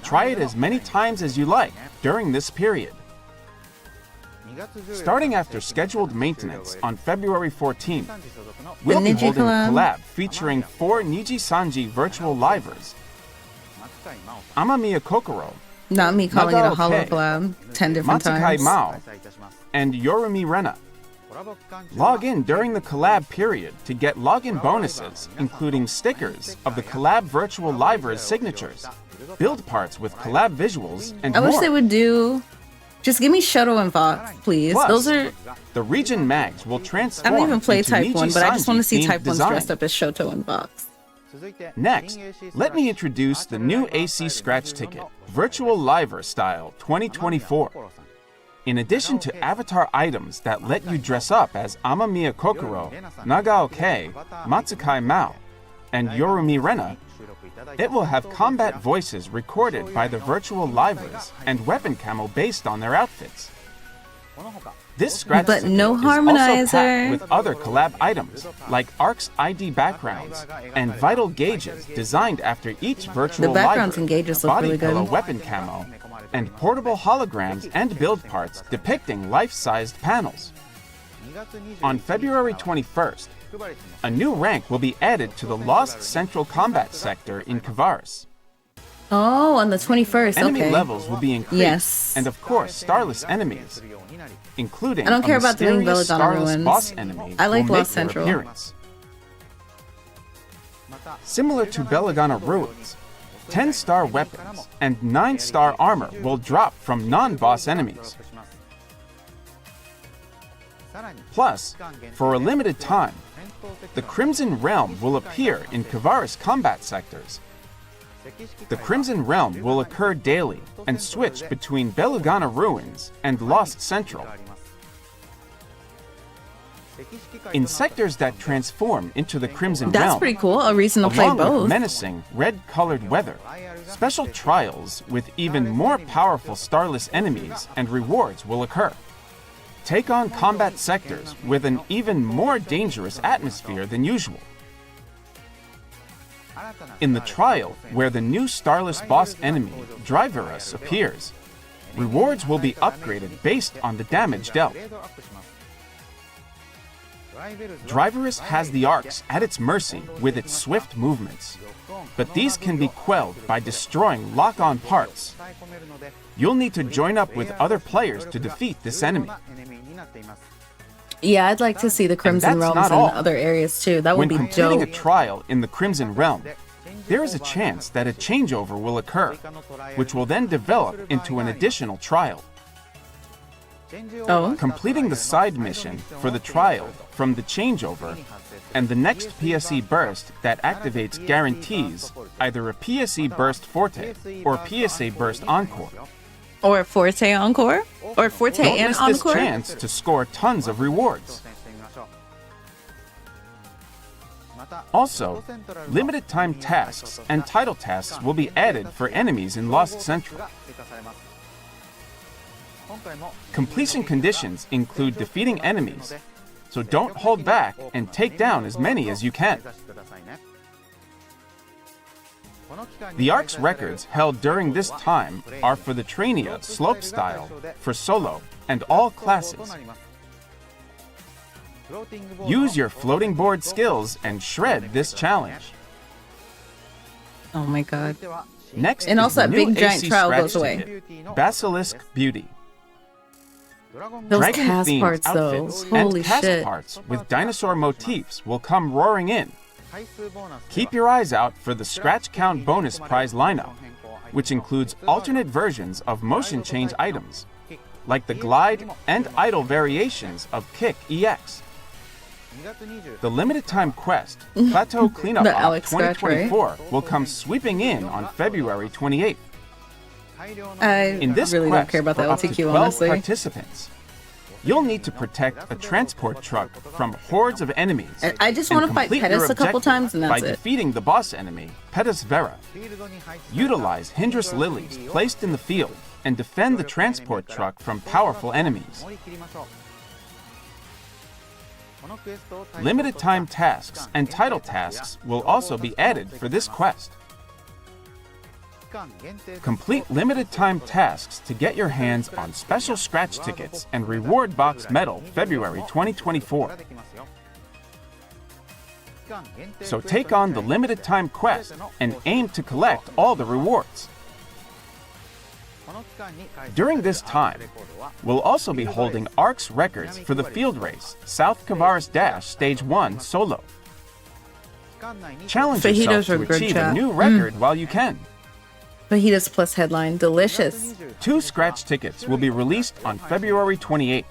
Try it as many times as you like during this period. Starting after scheduled maintenance on February 14th, we'll be Niji holding a collab. collab featuring 4 Niji Sanji virtual livers. Amamiya Kokoro, Not me calling it a Nagao holo K, collab 10 different Matsukai times. Mao, and Yorumi Rena. Log in during the collab period to get login bonuses, including stickers of the collab virtual livers signatures, build parts with collab visuals, and I more. wish they would do... Just give me Shoto and Vox, please. Plus, Those are... the region mags will I transform don't even play into Type Niji 1, but I just want to see Sanji Type themed 1s design. dressed up as Shoto and Vox. Next, let me introduce the new AC Scratch Ticket, Virtual Liver Style 2024. In addition to avatar items that let you dress up as Amamiya Kokoro, Nagao K, Matsukai Mao, and Yorumi Rena, It will have combat voices recorded by the virtual livers and weapon camo based on their outfits. This scratch But ticket no is also harmonizer. packed with other collab items like ARC's ID backgrounds and vital gauges designed after each virtual The backgrounds liver, and gauges look body really good. pillow weapon camo, and portable holograms and build parts depicting life-sized panels. On February 21st, a new rank will be added to the Lost Central Combat sector in Kvaris. Oh, on the 21st. Enemy Okay. levels will be increased, Yes. and of course, starless enemies, including I don't care a about doing mysterious Belladonna starless ruins. boss enemy I like will make Lost their Central. appearance. Similar to Belladonna ruins, 10-star weapons and 9-star armor will drop from non-boss enemies. Plus, for a limited time, the Crimson Realm will appear in Kvaris combat sectors. The Crimson Realm will occur daily and switch between Belladonna Ruins and Lost Central. In sectors that transform into the Crimson That's Realm, pretty cool. A reason to play along with both. menacing red-colored weather, special trials with even more powerful starless enemies and rewards will occur. Take on combat sectors with an even more dangerous atmosphere than usual. In the trial, where the new starless boss enemy, Driverus, appears, rewards will be upgraded based on the damage dealt. Driverus has the arcs at its mercy with its swift movements, but these can be quelled by destroying lock-on parts. You'll need to join up with other players to defeat this enemy. Yeah, I'd like to see the Crimson that's Realms not in all. other areas too. That would When be completing dope. a trial in the Crimson Realm, there is a chance that a changeover will occur, which will then develop into an additional trial. Oh, Completing the side mission for the trial from the changeover and the next PSE burst that activates guarantees either a PSE burst forte or PSA burst encore. or Forte Encore? Or Forte Don't and miss this Encore? chance to score tons of rewards. Also, limited time tasks and title tasks will be added for enemies in Lost Central. Completion conditions include defeating enemies, so don't hold back and take down as many as you can. The ARC's records held during this time are for the Trainia slope style, for solo, and all classes. Use your floating board skills and shred this challenge. Oh my god. Next And is also the that new big giant AC trial scratch goes away. ticket, Basilisk Beauty. Those Dragon cast themed parts though. outfits Holy and cast shit. parts with dinosaur motifs will come roaring in. Keep your eyes out for the scratch count bonus prize lineup, which includes alternate versions of motion change items, like the glide and idle variations of Kick EX. The limited time quest, Plateau Cleanup The Off Alex scratch, right? 2024, will come sweeping in on February 28th. I In this really quest, don't care about the for up to LTQ, 12 honestly. participants, you'll need to protect a transport truck from hordes of enemies. I just and want to fight complete your Pettis a couple objective times and by that's it. defeating the boss enemy, Pettis Vera. Utilize Hindress lilies placed in the field and defend the transport truck from powerful enemies. Limited time tasks and title tasks will also be added for this quest. Complete limited time tasks to get your hands on special scratch tickets and reward box medal February 2024. So take on the limited time quest and aim to collect all the rewards. During this time, we'll also be holding ARC's records for the field race, South Kvaris Dash Stage 1 Solo. Challenge Fajitas yourself are to good, achieve a chat. new record while you can. Fajitas plus headline. Delicious. 2 scratch tickets will be released on February 28th.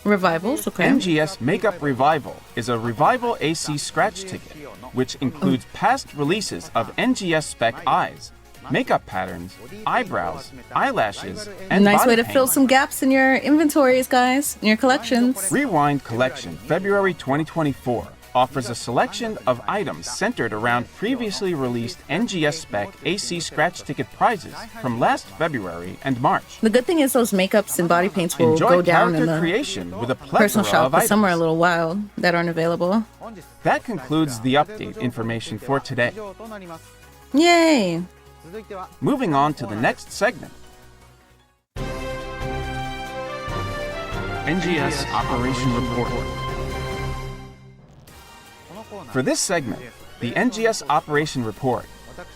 Revivals, okay. NGS Makeup Revival is a Revival AC scratch ticket, which includes past releases of NGS spec eyes, makeup patterns, eyebrows, eyelashes, and Nice body way to paint. fill some gaps in your inventories, guys, in your collections. Rewind Collection February 2024 offers a selection of items centered around previously released NGS spec AC scratch ticket prizes from last February and March. The good thing is those makeups and body paints will Enjoy go down in character the creation with a personal plethora shop, of but items. some are a little wild that aren't available. That concludes the update information for today. Yay! Moving on to the next segment. NGS Operation Report. For this segment, the NGS Operation Report,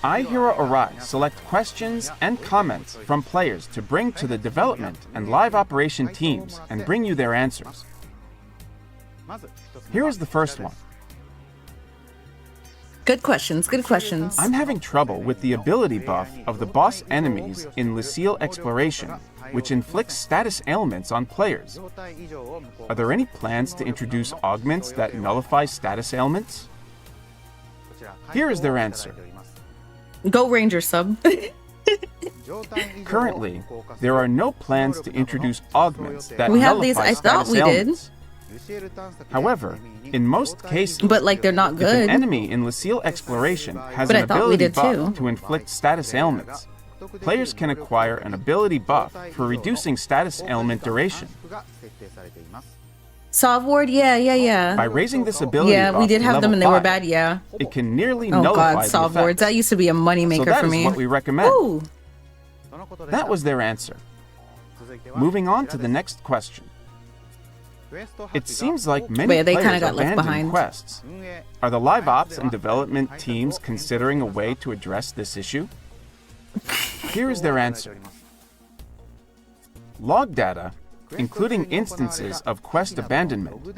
I, Hiro Arai, select questions and comments from players to bring to the development and live operation teams and bring you their answers. Here is the first one. Good questions, good questions. I'm having trouble with the ability buff of the boss enemies in Lucille Exploration, which inflicts status ailments on players. Are there any plans to introduce augments that nullify status ailments? Here is their answer. Go Ranger sub. Currently, there are no plans to introduce augments that We have nullify these, I thought status we did. ailments. However, in most cases, But like they're not if good. an enemy in Lucille Exploration has But an I thought we ability did buff too. to inflict status ailments, players can acquire an ability buff for reducing status ailment duration. Solve Ward, yeah. By raising this ability Yeah, buff we did to have them level and they were 5, bad, yeah. it can nearly Oh nullify god, the Solve effects. Wards. That used to be a money So maker that for is me. what we recommend. Ooh. That was their answer. Moving on to the next question. It seems like many Wait, they kinda players got left abandon behind. quests. Are the live ops and development teams considering a way to address this issue? Here is their answer. Log data, including instances of quest abandonment,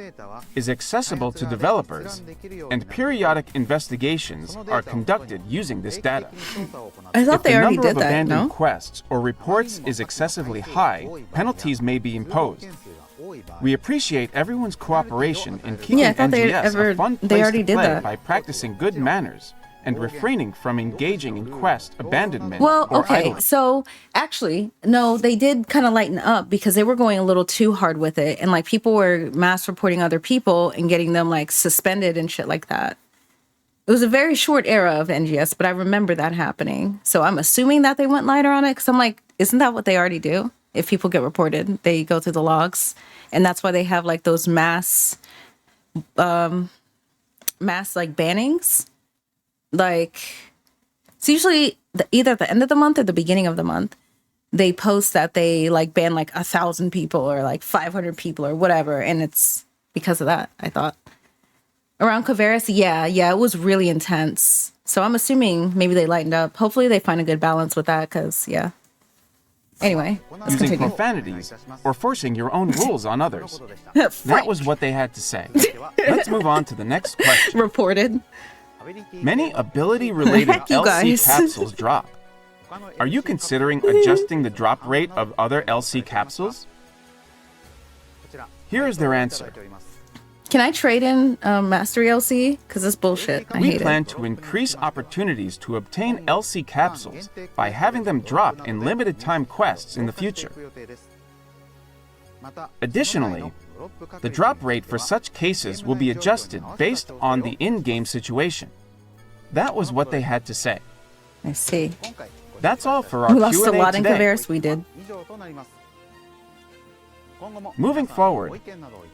is accessible to developers, and periodic investigations are conducted using this data. I thought If they the already number did of that, abandoned no? quests or reports is excessively high, penalties may be imposed. We appreciate everyone's cooperation in keeping Yeah, I thought they NGS a fun they place already to did play that. by practicing good manners and refraining from engaging in quest abandonment Well, or okay, idling. so actually, no, they did kind of lighten up because they were going a little too hard with it. And like people were mass reporting other people and getting them like suspended and shit like that. It was a very short era of NGS, but I remember that happening. So I'm assuming that they went lighter on it because I'm like, isn't that what they already do? If people get reported, they go through the logs. And that's why they have like those mass like bannings. Like, it's usually either at the end of the month or the beginning of the month. They post that they like ban like 1,000 people or like 500 people or whatever. And it's because of that, I thought. Around Kavaris, yeah, it was really intense. So I'm assuming maybe they lightened up. Hopefully they find a good balance with that because, yeah. Anyway, let's Using continue. profanities or forcing your own rules on others. Frank That was what they had to say. Let's move on to the next question. reported. Many ability-related Heck, you LC guys. capsules drop. Are you considering adjusting the drop rate of other LC capsules? Here is their answer. Can I trade in Mastery LC? Because it's bullshit. I We hate plan it. to increase opportunities to obtain LC capsules by having them drop in limited time quests in the future. Additionally, the drop rate for such cases will be adjusted based on the in-game situation. That was what they had to say. I see. That's all for our We lost Q&A a lot in today. Kavaris. We did. Moving forward,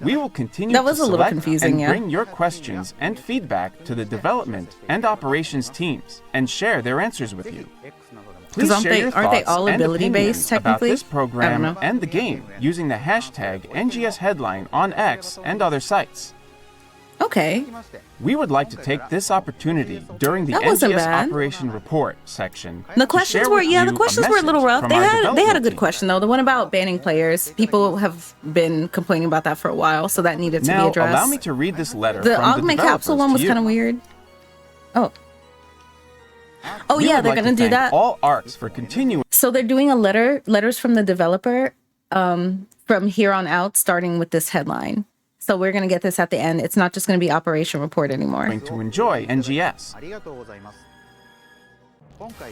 we will continue That was to a little select confusing, and yeah. bring your questions and feedback to the development and operations teams and share their answers with you. Please aren't share they- your aren't they thoughts all and ability-based, opinions about technically? this I don't program know. and the game using the hashtag NGS Headline on X and other sites. Okay. We would like to take this opportunity during the That wasn't NGS bad. Operation Report section. The to questions share were, with yeah, you the questions a were a little message rough. from They our had a development good team. question though. The one about banning players. People have been complaining about that for a while, so that needed to be Now, addressed. allow me to read this letter The from augment the capsule one was kind of weird. Oh. Oh We yeah, would they're like gonna to do thank that. all ARCs for continuing So they're doing a letters from the developer from here on out, starting with this headline. So we're gonna get this at the end. It's not just gonna be Operation Report anymore. to enjoy NGS.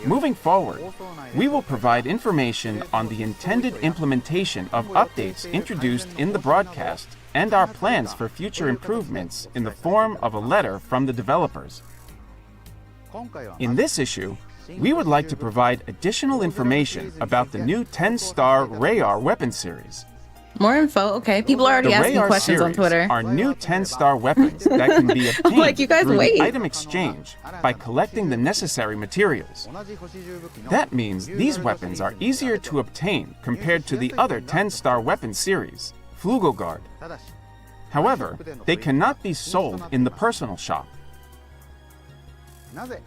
Moving forward, we will provide information on the intended implementation of updates introduced in the broadcast and our plans for future improvements in the form of a letter from the developers. In this issue, we would like to provide additional information about the new 10-star Rayar weapon series. More info. Okay, people are already The asking Rayar questions on series Twitter. are new 10-star weapons that can be obtained like, you guys through wait. the item exchange by collecting the necessary materials. That means these weapons are easier to obtain compared to the other 10-star weapon series, Flugogard. However, they cannot be sold in the personal shop.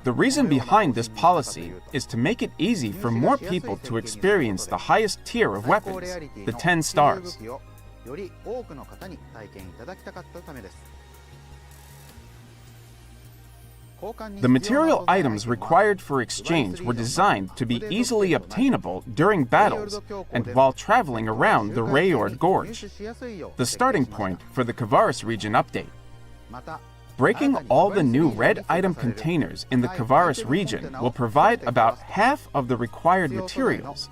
The reason behind this policy is to make it easy for more people to experience the highest tier of weapons, the 10 stars. The material items required for exchange were designed to be easily obtainable during battles and while traveling around the Rayard Gorge, the starting point for the Kavaris region update. Breaking all the new red item containers in the Kavaris region will provide about half of the required materials,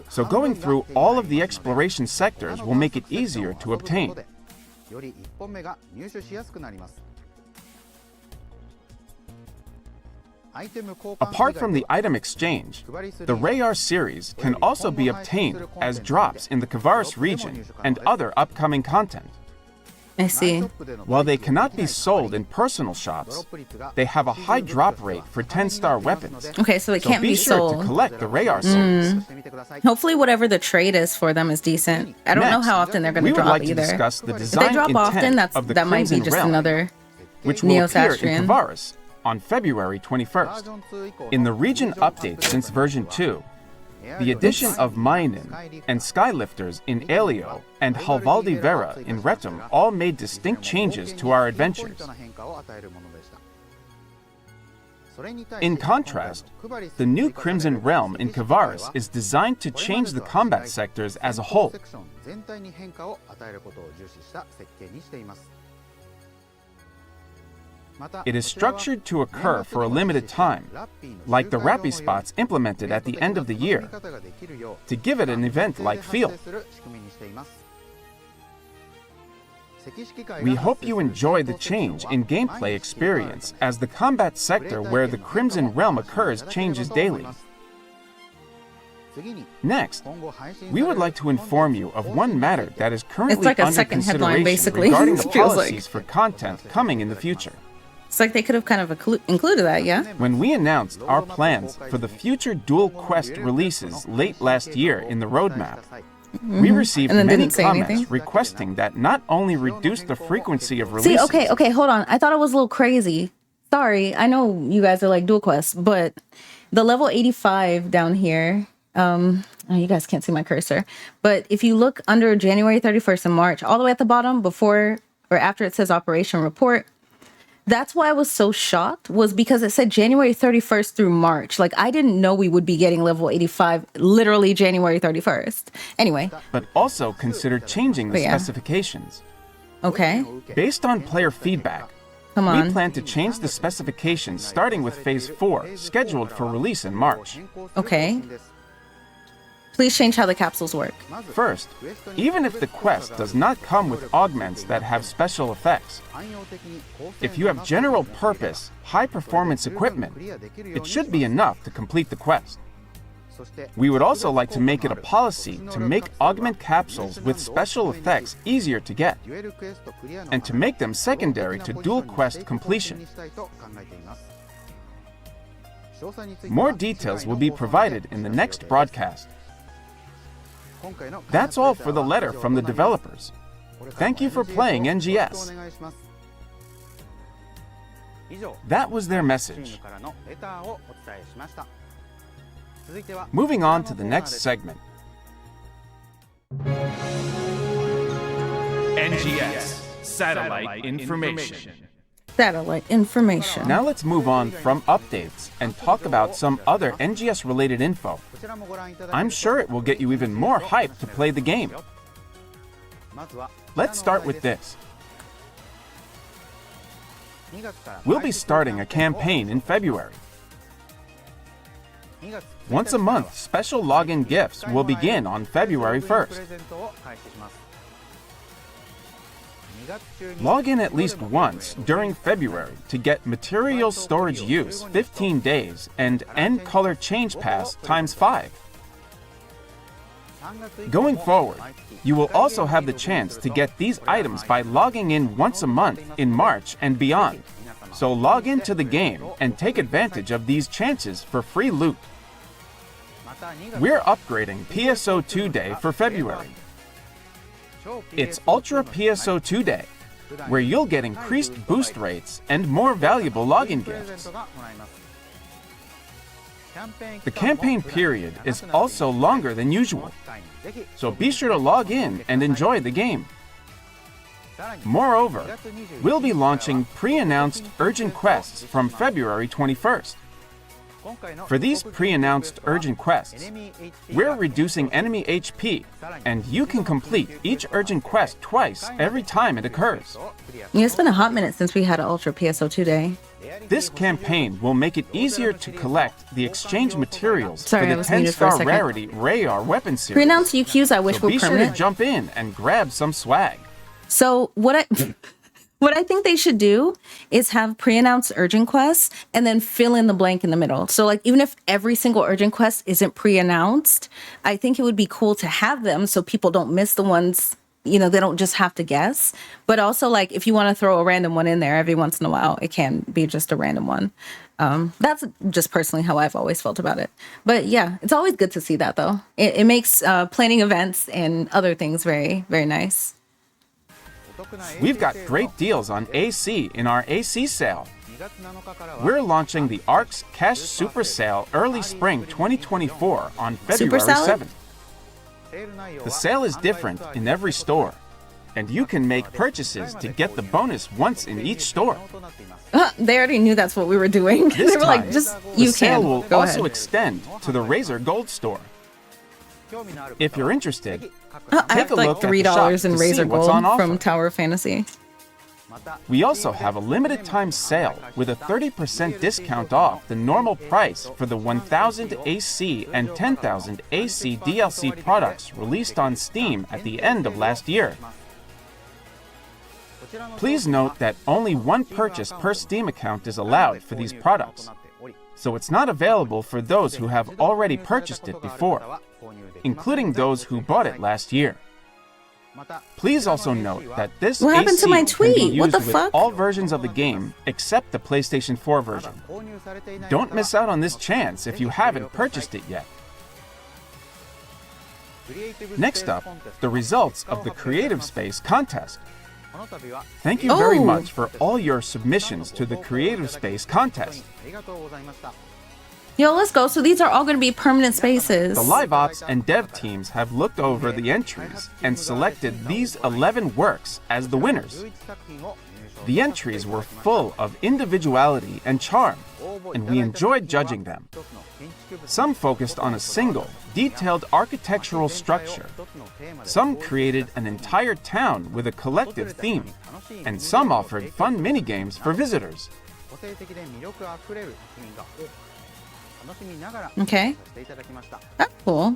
so going through all of the exploration sectors will make it easier to obtain. Apart from the item exchange, the Rayar series can also be obtained as drops in the Kavaris region and other upcoming content. I see. While they cannot be sold in personal shops, they have a high drop rate for 10-star weapons. Okay, so it So can't be be sure sold. to collect the Rayar series. Hopefully, whatever the trade is for them is decent. I don't know Next, how often they're going we to would drop like either. to discuss the If design they drop intent often, of the that might be Crimson just Realm, another which will appear in Neo-Sastrian. Kavaris on February 21st. In the region update since version 2, the addition of Mainin and Skylifters in Elio and Halvaldi Vera in Retum all made distinct changes to our adventures. In contrast, the new Crimson Realm in Kavaris is designed to change the combat sectors as a whole. It is structured to occur for a limited time, like the Rappy spots implemented at the end of the year, to give it an event-like feel. We hope you enjoy the change in gameplay experience as the combat sector where the Crimson Realm occurs changes daily. Next, we would like to inform you of one matter that is currently like a under second headline, consideration basically. regarding the Feels like. policies for content coming in the future. It's like they could have kind of included that, yeah? When we announced our plans for the future Dual Quest releases late last year in the roadmap, we received And then many didn't say comments anything? requesting that not only reduce the frequency of releases. See, okay, hold on. I thought it was a little crazy. Sorry, I know you guys are like Dual Quest, but the level 85 down here, oh, you guys can't see my cursor, but if you look under January 31st and March, all the way at the bottom, before or after it says Operation Report, that's why I was so shocked, was because it said January 31st through March. Like, I didn't know we would be getting level 85 literally January 31st. Anyway. But also consider changing the Yeah. specifications. Okay. Based on player feedback, Come we on. plan to change the specifications starting with Phase 4, scheduled for release in March. Okay. Please change how the capsules work. First, even if the quest does not come with augments that have special effects, if you have general purpose, high performance equipment, it should be enough to complete the quest. We would also like to make it a policy to make augment capsules with special effects easier to get, and to make them secondary to dual quest completion. More details will be provided in the next broadcast. That's all for the letter from the developers. Thank you for playing NGS. That was their message. Moving on to the next segment. NGS Satellite Information. Satellite information. Now let's move on from updates and talk about some other NGS-related info. I'm sure it will get you even more hyped to play the game. Let's start with this. We'll be starting a campaign in February. Once a month, special login gifts will begin on February 1st. Log in at least once during February to get material storage use 15 days and end color change pass times 5. Going forward, you will also have the chance to get these items by logging in once a month in March and beyond. So log into the game and take advantage of these chances for free loot. We're upgrading PSO2 Day for February. It's Ultra PSO2 Day, where you'll get increased boost rates and more valuable login gifts. The campaign period is also longer than usual, so be sure to log in and enjoy the game. Moreover, we'll be launching pre-announced urgent quests from February 21st. For these pre-announced urgent quests, we're reducing enemy HP, and you can complete each urgent quest twice every time it occurs. Yeah, it's been a hot minute since we had an Ultra PSO2 Day. This campaign will make it easier to collect the exchange materials Sorry, I for the was muted for a 10-star second. rarity Rayar weapon series. Pre-announced UQs I wish So were be sure to permanent. jump in and grab some swag. So what I think they should do is have pre-announced urgent quests and then fill in the blank in the middle. So like even if every single urgent quest isn't pre-announced, I think it would be cool to have them so people don't miss the ones, you know, they don't just have to guess. But also like if you want to throw a random one in there every once in a while, it can be just a random one. That's just personally how I've always felt about it. But yeah, it's always good to see that though. It makes planning events and other things very, very nice. We've got great deals on AC in our AC sale. We're launching the ARC's Cash Super Sale Early Spring 2024 on February Salad? 7th. The sale is different in every store, and you can make purchases to get the bonus once in each store. They already knew that's what we were doing. This They were like, time, just, the you sale can. will Go also ahead. extend to the Razer Gold store. If you're interested, I take have a like look at the shop $3 in to see Razer what's Gold on offer. from Tower of Fantasy. We also have a limited time sale with a 30% discount off the normal price for the 1000 AC and 10,000 AC DLC products released on Steam at the end of last year. Please note that only one purchase per Steam account is allowed for these products, so it's not available for those who have already purchased it before, including those who bought it last year. Please also note that this What happened to AC my can be tweet? used What the with fuck? all versions of the game except the PlayStation 4 version. Don't miss out on this chance if you haven't purchased it yet. Next up, the results of the Creative Space contest. Thank you very Oh. much for all your submissions to the Creative Space contest. Yo, let's go. So these are all going to be permanent spaces. The live ops and dev teams have looked over the entries and selected these 11 works as the winners. The entries were full of individuality and charm, and we enjoyed judging them. Some focused on a single, detailed architectural structure. Some created an entire town with a collective theme, and some offered fun minigames for visitors. Okay. That's cool.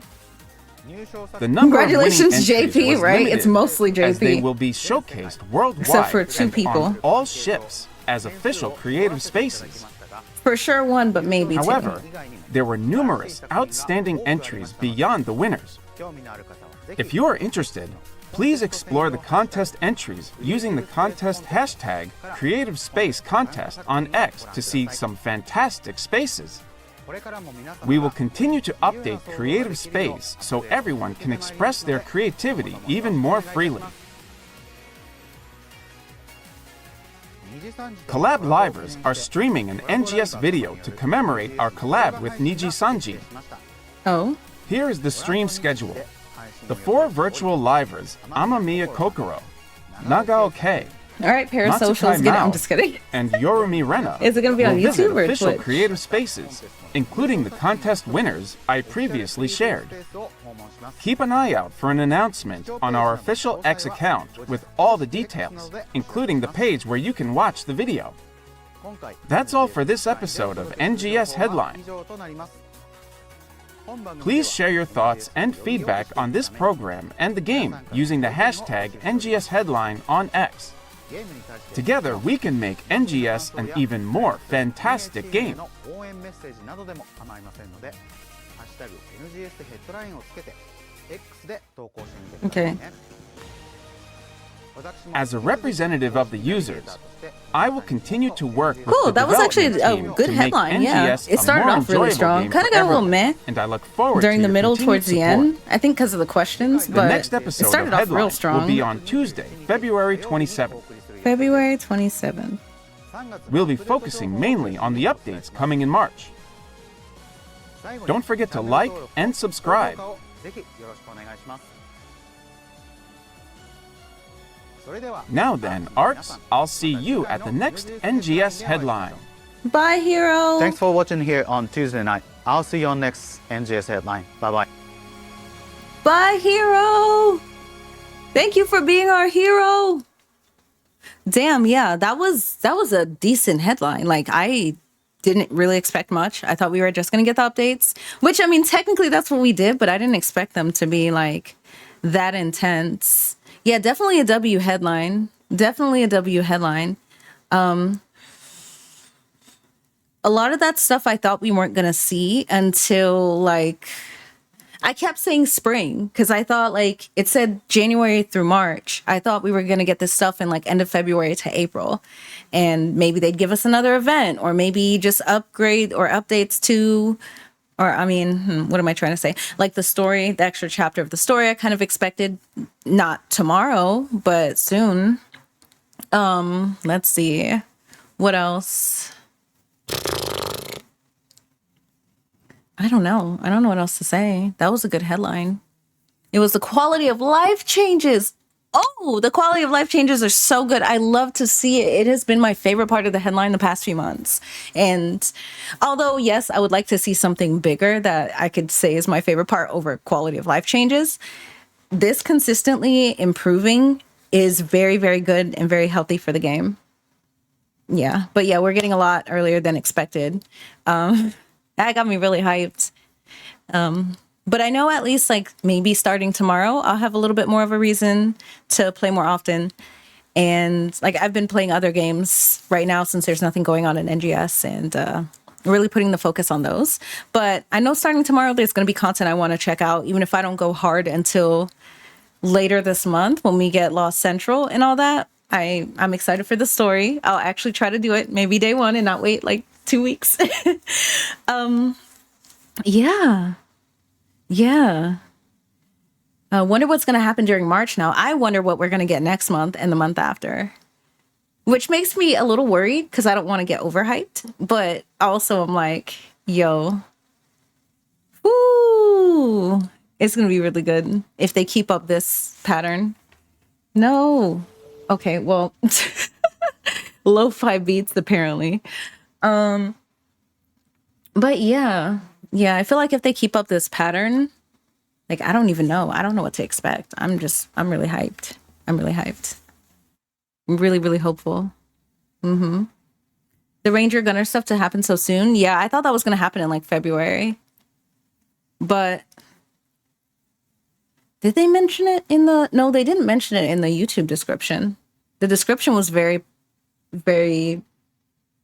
The number of winning Congratulations, entries JP, was right? limited, It's mostly as they JP. will be showcased worldwide Except for 2 and people. on all ships as official creative spaces. For sure one, but maybe However, there were numerous outstanding entries beyond the winners. If you are interested, please explore the contest entries using the contest hashtag #CreativeSpaceContest on X to see some fantastic spaces. We will continue to update Creative Space so everyone can express their creativity even more freely. Collab Livers are streaming an NGS video to commemorate our collab with Niji Sanji. Oh. Here is the stream schedule. The 4 virtual livers, Amamiya Kokoro, Nagao K, All right, Parasocials, Matsukai get it. Mao, I'm just kidding. and Yorumi Rena Is it gonna be on will visit YouTube or official Twitch? creative spaces, including the contest winners I previously shared. Keep an eye out for an announcement on our official X account with all the details, including the page where you can watch the video. That's all for this episode of NGS Headline. Please share your thoughts and feedback on this program and the game using the hashtag NGS Headline on X. Together, we can make NGS an even more fantastic game. 応援メッセージなどでも構いませんので、ハッシュタグ NGS ヘッドラインをつけて X で投稿してみてくださいね。 As a representative of the users, I will continue to work with Cool, the that was actually development a team good to make headline, yeah. NGS It started a more off really enjoyable strong. game Kinda for got a little everyone, meh and I look forward during to the your middle continued towards the support. end, I think because of the questions, The but next it episode of started off Headline real strong. will be on Tuesday, February 27th. February 27th. We'll be focusing mainly on the updates coming in March. Don't forget to like and subscribe. ぜひよろしくお願いします。それでは Now then, Arts, I'll see you at the next NGS Headline. Bye, hero. Thanks for watching here on Tuesday night. I'll see you on next NGS Headline. Bye bye. Bye, hero. Thank you for being our hero. Damn, yeah, that was a decent headline. Like, I didn't really expect much. I thought we were just gonna get the updates, which, I mean, technically that's what we did, but I didn't expect them to be like that intense. Yeah, definitely a W headline. Definitely a W headline. A lot of that stuff I thought we weren't gonna see until like I kept saying spring because I thought like it said January through March. I thought we were going to get this stuff in like end of February to April, and maybe they'd give us another event or maybe just upgrade or updates to, or I mean, what am I trying to say? Like the story, the extra chapter of the story I kind of expected not tomorrow, but soon. Let's see. What else? I don't know. I don't know what else to say. That was a good headline. It was the quality of life changes. Oh, the quality of life changes are so good. I love to see it. It has been my favorite part of the headline the past few months. And although, yes, I would like to see something bigger that I could say is my favorite part over quality of life changes, this consistently improving is very, very good and very healthy for the game. Yeah. But yeah, we're getting a lot earlier than expected. That got me really hyped. But I know at least like maybe starting tomorrow, I'll have a little bit more of a reason to play more often. And like I've been playing other games right now since there's nothing going on in NGS and really putting the focus on those. But I know starting tomorrow, there's going to be content I want to check out, even if I don't go hard until later this month when we get Lost Central and all that. I'm excited for the story. I'll actually try to do it maybe day one and not wait like 2 weeks. Yeah. I wonder what's going to happen during March now. I wonder what we're going to get next month and the month after, which makes me a little worried because I don't want to get overhyped. But also I'm like, yo, ooh, it's going to be really good if they keep up this pattern. No. Okay, well, lo-fi beats apparently. But yeah, I feel like if they keep up this pattern, like, I don't even know. I don't know what to expect. I'm really hyped. I'm really, really hopeful. The Ranger Gunner stuff to happen so soon. Yeah, I thought that was going to happen in like February. But did they mention it in the... No, they didn't mention it in the YouTube description. The description was very, very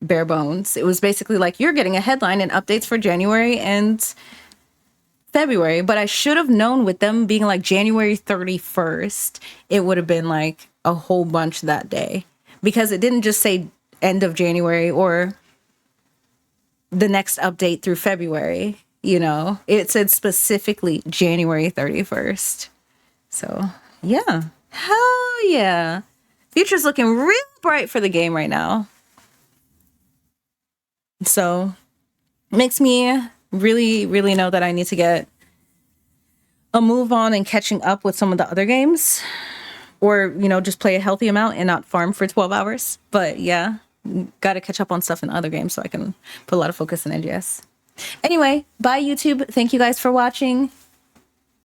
bare bones. It was basically like, you're getting a headline and updates for January and February. But I should have known with them being like January 31st, it would have been like a whole bunch that day. Because it didn't just say end of January or the next update through February. You know, it said specifically January 31st. So, yeah. Hell yeah. Future's looking real bright for the game right now. So, makes me really, really know that I need to get a move on and catching up with some of the other games. Or, you know, just play a healthy amount and not farm for 12 hours. But, yeah, got to catch up on stuff in other games so I can put a lot of focus in NGS. Anyway, bye YouTube. Thank you guys for watching.